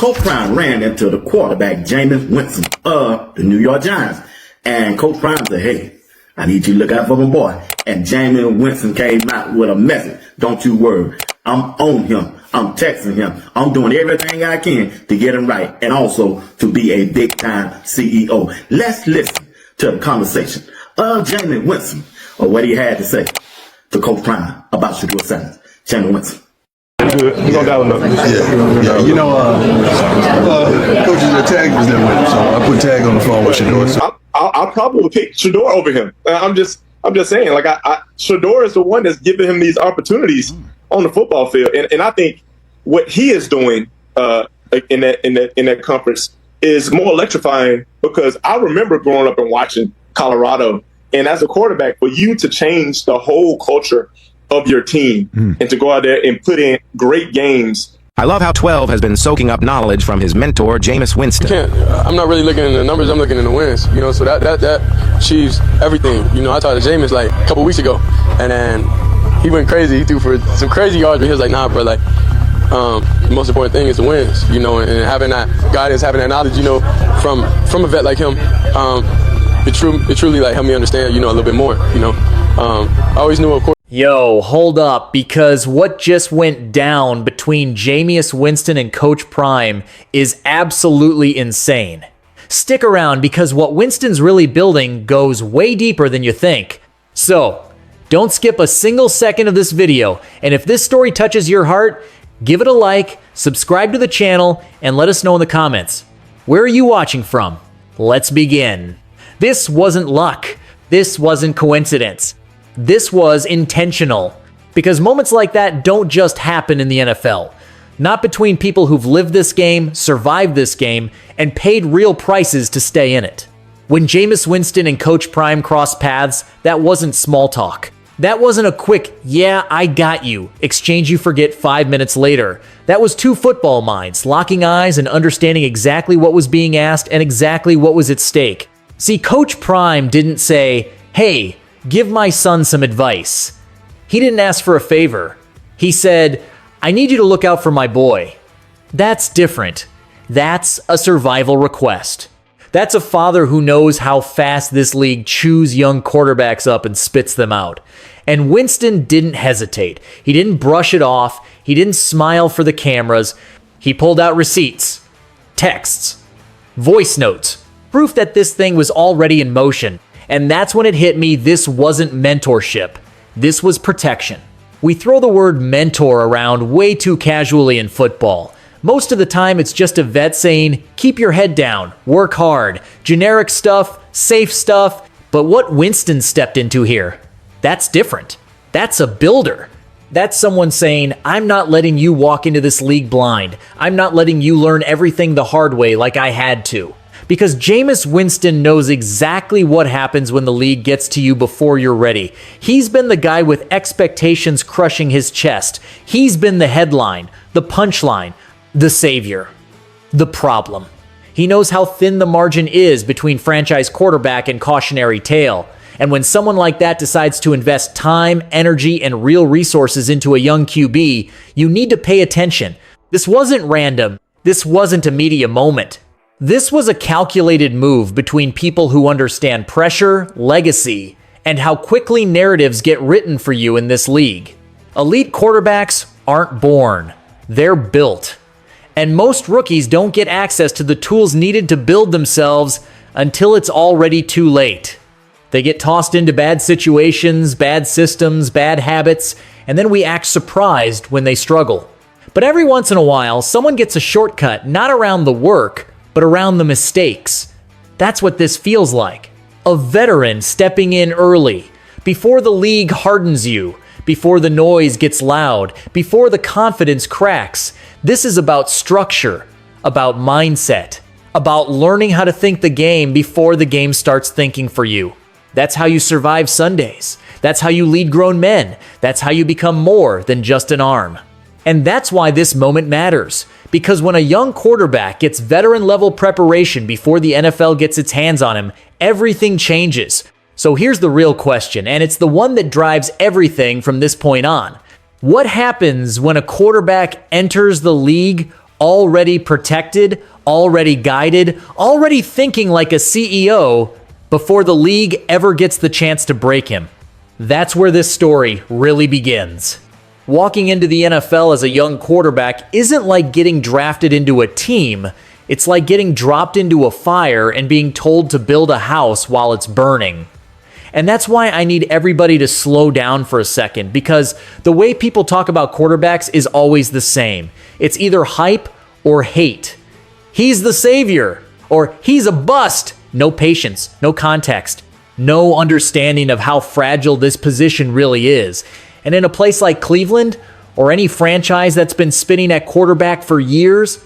Coach Prime ran into the quarterback, Jameis Winston of the New York Giants. And Coach Prime said, hey, I need you to look out for my boy. And Jameis Winston came out with a message. Don't you worry. I'm on him. I'm texting him. I'm doing everything I can to get him right. And also to be a big time CEO. Let's listen to the conversation of Jameis Winston or what he had to say to Coach Prime about Shedeur Sanders. Jameis Winston. Good. We're gonna dial him up. Yeah. You know, coaches, the tag was there with him, so I put tag on the phone with Shedeur. So. I'll probably pick Shedeur over him. I'm just saying, like, Shedeur is the one that's giving him these opportunities on the football field, and I think what he is doing in that conference is more electrifying, because I remember growing up and watching Colorado, and as a quarterback, for you to change the whole culture of your team and to go out there and put in great games. I love how 12 has been soaking up knowledge from his mentor, Jameis Winston. I'm not really looking at the numbers, I'm looking at the wins. You know, so that achieves everything. You know, I talked to Jameis like a couple weeks ago, and then he went crazy. He threw for some crazy yards, but he was like, nah, bro, like, the most important thing is the wins, you know, and having that guidance, having that knowledge, you know, from a vet like him, it truly like helped me understand, you know, a little bit more, you know. I always knew, of course. Yo, hold up, because what just went down between Jameis Winston and Coach Prime is absolutely insane. Stick around, because what Winston's really building goes way deeper than you think. So, don't skip a single second of this video, and if this story touches your heart, give it a like, subscribe to the channel, and let us know in the comments. Where are you watching from? Let's begin. This wasn't luck. This wasn't coincidence. This was intentional, because moments like that don't just happen in the NFL. Not between people who've lived this game, survived this game, and paid real prices to stay in it. When Jameis Winston and Coach Prime crossed paths, that wasn't small talk. That wasn't a quick, yeah, I got you, exchange you forget 5 minutes later. That was two football minds, locking eyes and understanding exactly what was being asked and exactly what was at stake. See, Coach Prime didn't say, hey, give my son some advice. He didn't ask for a favor. He said, I need you to look out for my boy. That's different. That's a survival request. That's a father who knows how fast this league chews young quarterbacks up and spits them out. And Winston didn't hesitate. He didn't brush it off. He didn't smile for the cameras. He pulled out receipts, texts, voice notes, proof that this thing was already in motion. And that's when it hit me, this wasn't mentorship. This was protection. We throw the word mentor around way too casually in football. Most of the time, it's just a vet saying, keep your head down, work hard, generic stuff, safe stuff. But what Winston stepped into here, that's different. That's a builder. That's someone saying, I'm not letting you walk into this league blind. I'm not letting you learn everything the hard way like I had to. Because Jameis Winston knows exactly what happens when the league gets to you before you're ready. He's been the guy with expectations crushing his chest. He's been the headline, the punchline, the savior, the problem. He knows how thin the margin is between franchise quarterback and cautionary tale. And when someone like that decides to invest time, energy, and real resources into a young QB, you need to pay attention. This wasn't random. This wasn't a media moment. This was a calculated move between people who understand pressure, legacy, and how quickly narratives get written for you in this league. Elite quarterbacks aren't born, they're built. And most rookies don't get access to the tools needed to build themselves until it's already too late. They get tossed into bad situations, bad systems, bad habits, and then we act surprised when they struggle. But every once in a while, someone gets a shortcut not around the work, but around the mistakes. That's what this feels like. A veteran stepping in early, before the league hardens you, before the noise gets loud, before the confidence cracks. This is about structure, about mindset, about learning how to think the game before the game starts thinking for you. That's how you survive Sundays. That's how you lead grown men. That's how you become more than just an arm. And that's why this moment matters. Because when a young quarterback gets veteran-level preparation before the NFL gets its hands on him, everything changes. So here's the real question, and it's the one that drives everything from this point on. What happens when a quarterback enters the league already protected, already guided, already thinking like a CEO before the league ever gets the chance to break him. That's where this story really begins. Walking into the NFL as a young quarterback isn't like getting drafted into a team. It's like getting dropped into a fire and being told to build a house while it's burning. And that's why I need everybody to slow down for a second, because the way people talk about quarterbacks is always the same. It's either hype or hate. He's the savior, or he's a bust. No patience, no context, no understanding of how fragile this position really is. And in a place like Cleveland, or any franchise that's been spinning at quarterback for years,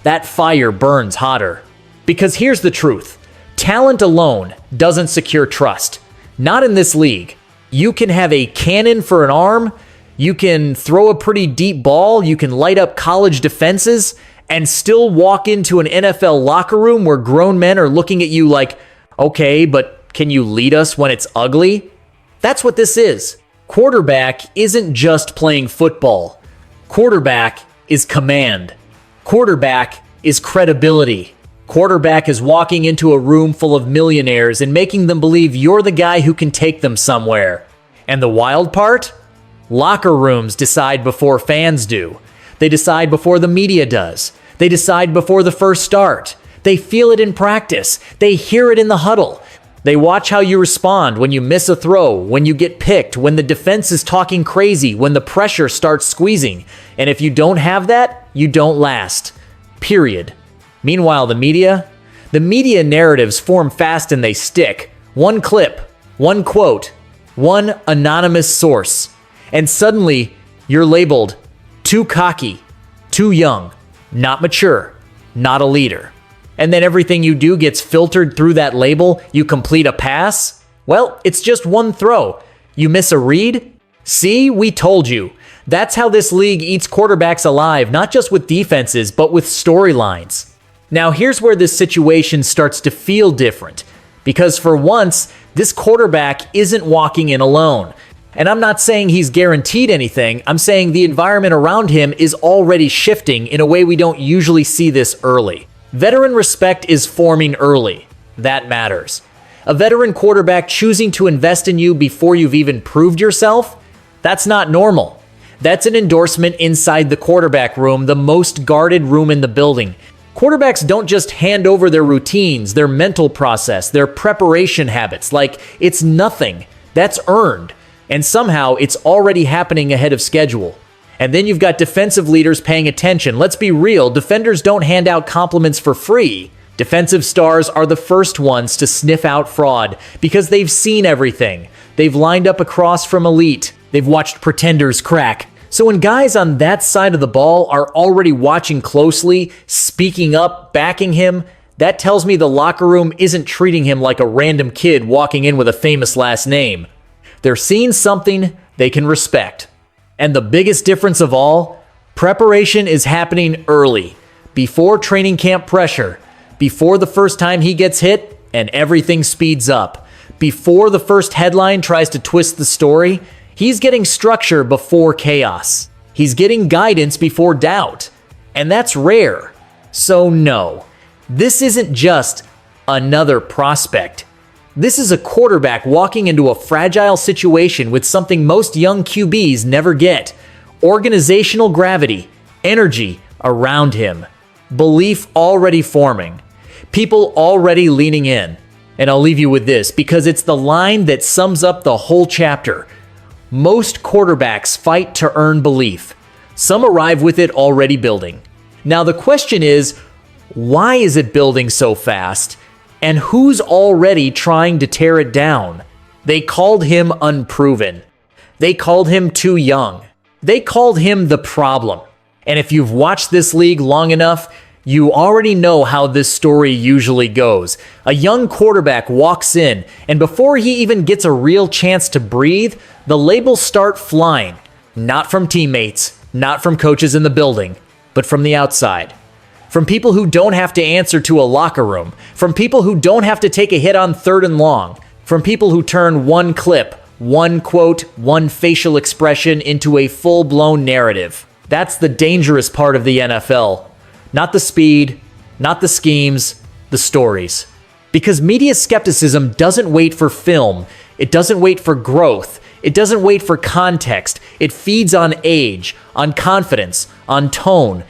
that fire burns hotter. Because here's the truth. Talent alone doesn't secure trust. Not in this league. You can have a cannon for an arm, you can throw a pretty deep ball, you can light up college defenses, and still walk into an NFL locker room where grown men are looking at you like, okay, but can you lead us when it's ugly? That's what this is. Quarterback isn't just playing football. Quarterback is command. Quarterback is credibility. Quarterback is walking into a room full of millionaires and making them believe you're the guy who can take them somewhere. And the wild part? Locker rooms decide before fans do. They decide before the media does. They decide before the first start. They feel it in practice. They hear it in the huddle. They watch how you respond when you miss a throw, when you get picked, when the defense is talking crazy, when the pressure starts squeezing. And if you don't have that, you don't last. Period. Meanwhile, the media narratives form fast and they stick. One clip, one quote, one anonymous source. And suddenly, you're labeled too cocky, too young, not mature, not a leader. And then everything you do gets filtered through that label. You complete a pass? Well, it's just one throw. You miss a read? See, we told you. That's how this league eats quarterbacks alive, not just with defenses, but with storylines. Now, here's where this situation starts to feel different. Because for once, this quarterback isn't walking in alone. And I'm not saying he's guaranteed anything. I'm saying the environment around him is already shifting in a way we don't usually see this early. Veteran respect is forming early. That matters. A veteran quarterback choosing to invest in you before you've even proved yourself? That's not normal. That's an endorsement inside the quarterback room, the most guarded room in the building. Quarterbacks don't just hand over their routines, their mental process, their preparation habits like it's nothing. That's earned. And somehow it's already happening ahead of schedule. And then you've got defensive leaders paying attention. Let's be real, defenders don't hand out compliments for free. Defensive stars are the first ones to sniff out fraud because they've seen everything. They've lined up across from elite. They've watched pretenders crack. So when guys on that side of the ball are already watching closely, speaking up, backing him, that tells me the locker room isn't treating him like a random kid walking in with a famous last name. They're seeing something they can respect. And the biggest difference of all, preparation is happening early, before training camp pressure, before the first time he gets hit and everything speeds up, before the first headline tries to twist the story. He's getting structure before chaos. He's getting guidance before doubt. And that's rare. So no, this isn't just another prospect. This is a quarterback walking into a fragile situation with something most young QBs never get. Organizational gravity, energy around him, belief already forming, people already leaning in. And I'll leave you with this because it's the line that sums up the whole chapter. Most quarterbacks fight to earn belief. Some arrive with it already building. Now the question is, why is it building so fast? And who's already trying to tear it down? They called him unproven. They called him too young. They called him the problem. And if you've watched this league long enough, you already know how this story usually goes. A young quarterback walks in, and before he even gets a real chance to breathe, the labels start flying. Not from teammates, not from coaches in the building, but from the outside. From people who don't have to answer to a locker room. From people who don't have to take a hit on 3rd and long. From people who turn one clip, one quote, one facial expression into a full-blown narrative. That's the dangerous part of the NFL. Not the speed, not the schemes, the stories. Because media skepticism doesn't wait for film, it doesn't wait for growth, it doesn't wait for context, it feeds on age, on confidence, on tone.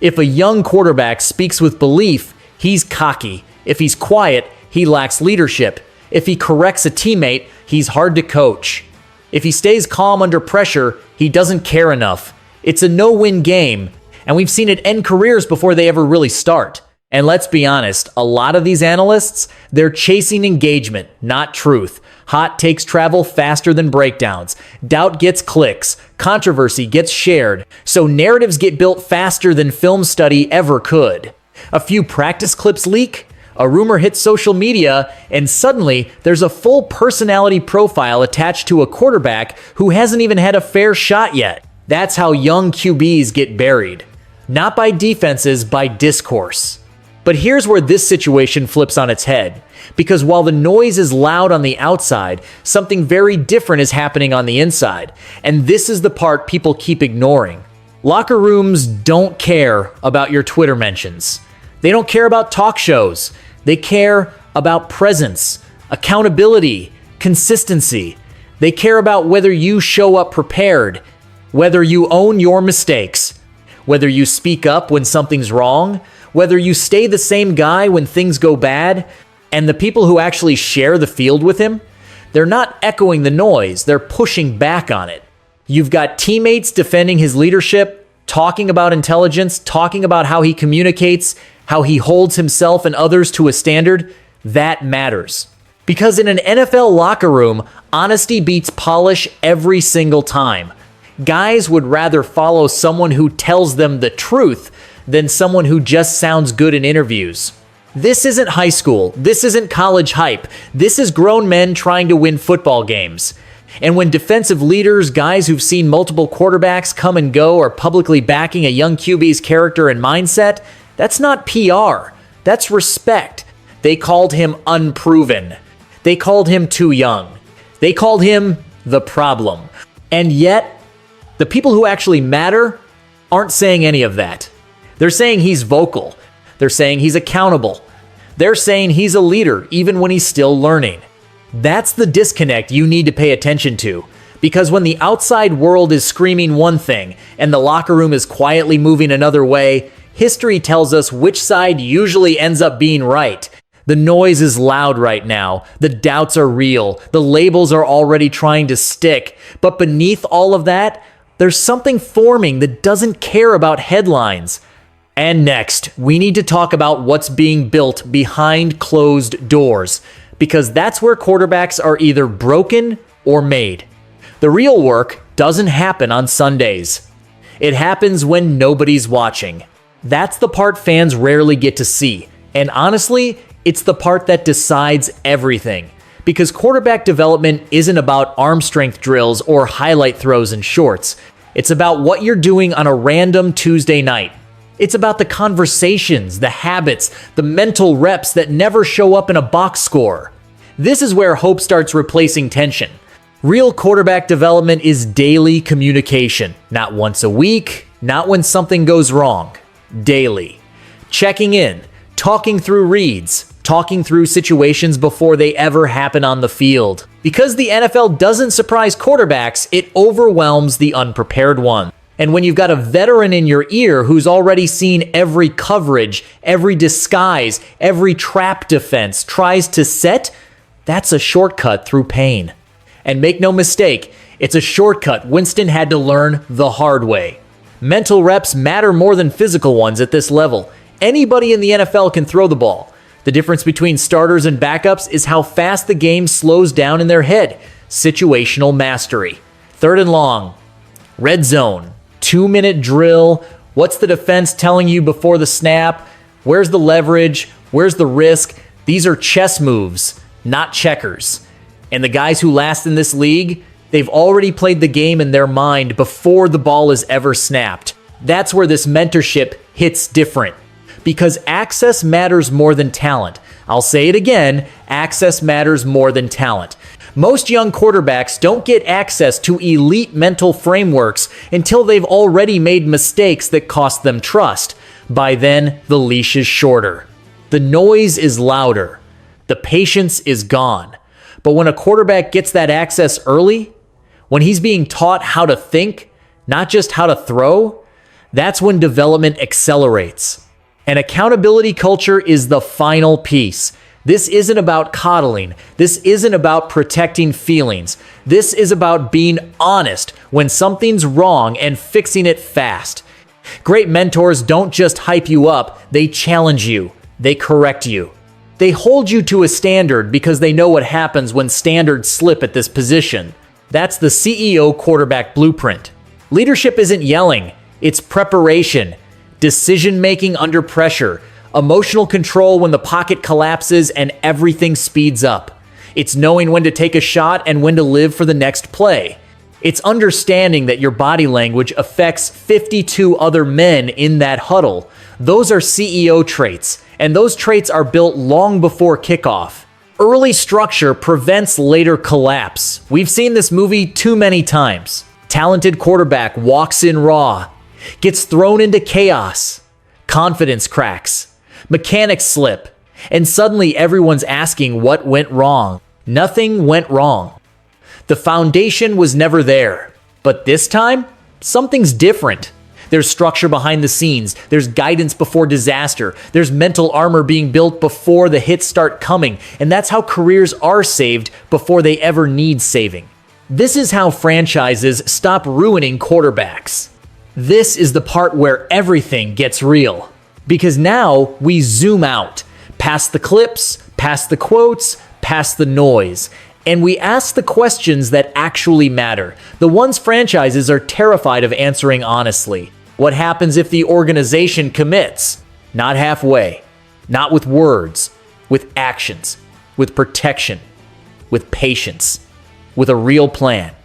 If a young quarterback speaks with belief, he's cocky. If he's quiet, he lacks leadership. If he corrects a teammate, he's hard to coach. If he stays calm under pressure, he doesn't care enough. It's a no-win game, and we've seen it end careers before they ever really start. And let's be honest, a lot of these analysts, they're chasing engagement, not truth. Hot takes travel faster than breakdowns. Doubt gets clicks. Controversy gets shared. So narratives get built faster than film study ever could. A few practice clips leak, a rumor hits social media, and suddenly there's a full personality profile attached to a quarterback who hasn't even had a fair shot yet. That's how young QBs get buried. Not by defenses, by discourse. But here's where this situation flips on its head. Because while the noise is loud on the outside, something very different is happening on the inside. And this is the part people keep ignoring. Locker rooms don't care about your Twitter mentions. They don't care about talk shows. They care about presence, accountability, consistency. They care about whether you show up prepared, whether you own your mistakes, whether you speak up when something's wrong, whether you stay the same guy when things go bad. And the people who actually share the field with him, they're not echoing the noise, they're pushing back on it. You've got teammates defending his leadership, talking about intelligence, talking about how he communicates, how he holds himself and others to a standard. That matters. Because in an NFL locker room, honesty beats polish every single time. Guys would rather follow someone who tells them the truth than someone who just sounds good in interviews. This isn't high school. This isn't college hype. This is grown men trying to win football games. And when defensive leaders, guys who've seen multiple quarterbacks come and go, are publicly backing a young QB's character and mindset, that's not PR. That's respect. They called him unproven. They called him too young. They called him the problem. And yet, the people who actually matter aren't saying any of that. They're saying he's vocal. They're saying he's accountable. They're saying he's a leader even when he's still learning. That's the disconnect you need to pay attention to. Because when the outside world is screaming one thing and the locker room is quietly moving another way, history tells us which side usually ends up being right. The noise is loud right now. The doubts are real. The labels are already trying to stick. But beneath all of that, there's something forming that doesn't care about headlines. And next, we need to talk about what's being built behind closed doors, because that's where quarterbacks are either broken or made. The real work doesn't happen on Sundays. It happens when nobody's watching. That's the part fans rarely get to see. And honestly, it's the part that decides everything. Because quarterback development isn't about arm strength drills or highlight throws and shorts. It's about what you're doing on a random Tuesday night. It's about the conversations, the habits, the mental reps that never show up in a box score. This is where hope starts replacing tension. Real quarterback development is daily communication, not once a week, not when something goes wrong. Daily. Checking in, talking through reads, talking through situations before they ever happen on the field. Because the NFL doesn't surprise quarterbacks, it overwhelms the unprepared one. And when you've got a veteran in your ear who's already seen every coverage, every disguise, every trap defense tries to set, that's a shortcut through pain. And make no mistake, it's a shortcut Winston had to learn the hard way. Mental reps matter more than physical ones at this level. Anybody in the NFL can throw the ball. The difference between starters and backups is how fast the game slows down in their head. Situational mastery. 3rd and long. Red zone. 2-minute drill. What's the defense telling you before the snap? Where's the leverage? Where's the risk? These are chess moves, not checkers. And the guys who last in this league, they've already played the game in their mind before the ball is ever snapped. That's where this mentorship hits different. Because access matters more than talent. I'll say it again, access matters more than talent. Most young quarterbacks don't get access to elite mental frameworks until they've already made mistakes that cost them trust. By then, the leash is shorter. The noise is louder. The patience is gone. But when a quarterback gets that access early, when he's being taught how to think, not just how to throw, that's when development accelerates. And accountability culture is the final piece. This isn't about coddling. This isn't about protecting feelings. This is about being honest when something's wrong and fixing it fast. Great mentors don't just hype you up, they challenge you. They correct you. They hold you to a standard because they know what happens when standards slip at this position. That's the CEO quarterback blueprint. Leadership isn't yelling, it's preparation, decision-making under pressure, emotional control when the pocket collapses and everything speeds up. It's knowing when to take a shot and when to live for the next play. It's understanding that your body language affects 52 other men in that huddle. Those are CEO traits, and those traits are built long before kickoff. Early structure prevents later collapse. We've seen this movie too many times. Talented quarterback walks in raw, gets thrown into chaos, confidence cracks, mechanics slip, and suddenly everyone's asking what went wrong. Nothing went wrong. The foundation was never there. But this time, something's different. There's structure behind the scenes. There's guidance before disaster. There's mental armor being built before the hits start coming. And that's how careers are saved before they ever need saving. This is how franchises stop ruining quarterbacks. This is the part where everything gets real. Because now we zoom out, past the clips, past the quotes, past the noise. And we ask the questions that actually matter, the ones franchises are terrified of answering honestly. What happens if the organization commits? Not halfway, not with words, with actions, with protection, with patience, with a real plan.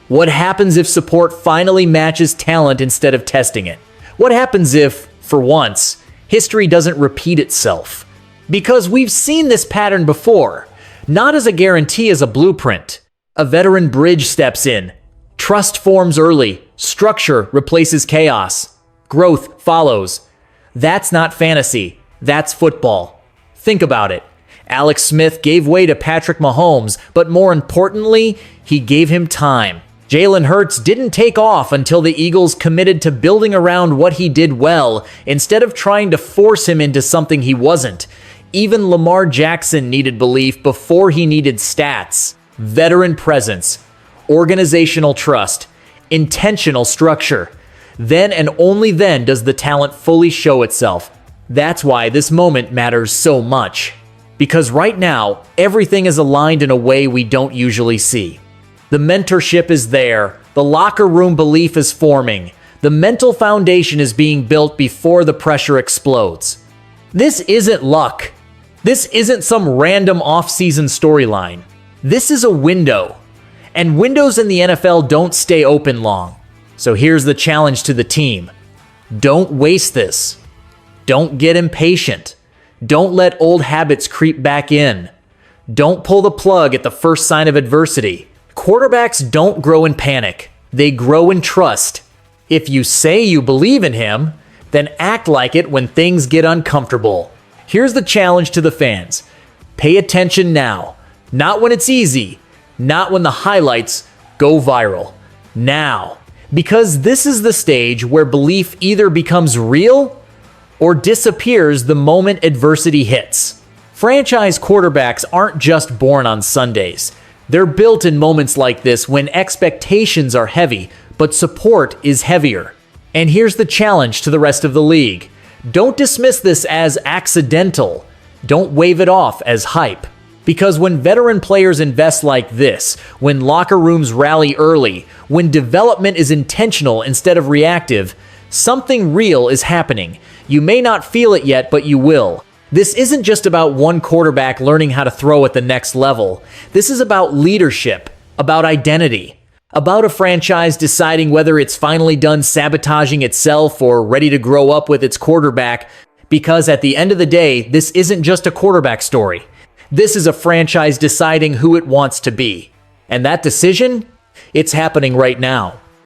What happens if support finally matches talent instead of testing it? What happens if, for once, history doesn't repeat itself? Because we've seen this pattern before. Not as a guarantee, as a blueprint. A veteran bridge steps in. Trust forms early. Structure replaces chaos. Growth follows. That's not fantasy. That's football. Think about it. Alex Smith gave way to Patrick Mahomes, but more importantly, he gave him time. Jalen Hurts didn't take off until the Eagles committed to building around what he did well, instead of trying to force him into something he wasn't. Even Lamar Jackson needed belief before he needed stats. Veteran presence, organizational trust, intentional structure. Then and only then does the talent fully show itself. That's why this moment matters so much. Because right now, everything is aligned in a way we don't usually see. The mentorship is there. The locker room belief is forming. The mental foundation is being built before the pressure explodes. This isn't luck. This isn't some random off-season storyline. This is a window. And windows in the NFL don't stay open long. So here's the challenge to the team. Don't waste this. Don't get impatient. Don't let old habits creep back in. Don't pull the plug at the first sign of adversity. Quarterbacks don't grow in panic. They grow in trust. If you say you believe in him, then act like it when things get uncomfortable. Here's the challenge to the fans. Pay attention now. Not when it's easy. Not when the highlights go viral. Now. Because this is the stage where belief either becomes real or disappears the moment adversity hits. Franchise quarterbacks aren't just born on Sundays. They're built in moments like this when expectations are heavy, but support is heavier. And here's the challenge to the rest of the league. Don't dismiss this as accidental. Don't wave it off as hype. Because when veteran players invest like this, when locker rooms rally early, when development is intentional instead of reactive, something real is happening. You may not feel it yet, but you will. This isn't just about one quarterback learning how to throw at the next level. This is about leadership, about identity, about a franchise deciding whether it's finally done sabotaging itself or ready to grow up with its quarterback. Because at the end of the day, this isn't just a quarterback story. This is a franchise deciding who it wants to be. And that decision, it's happening right now.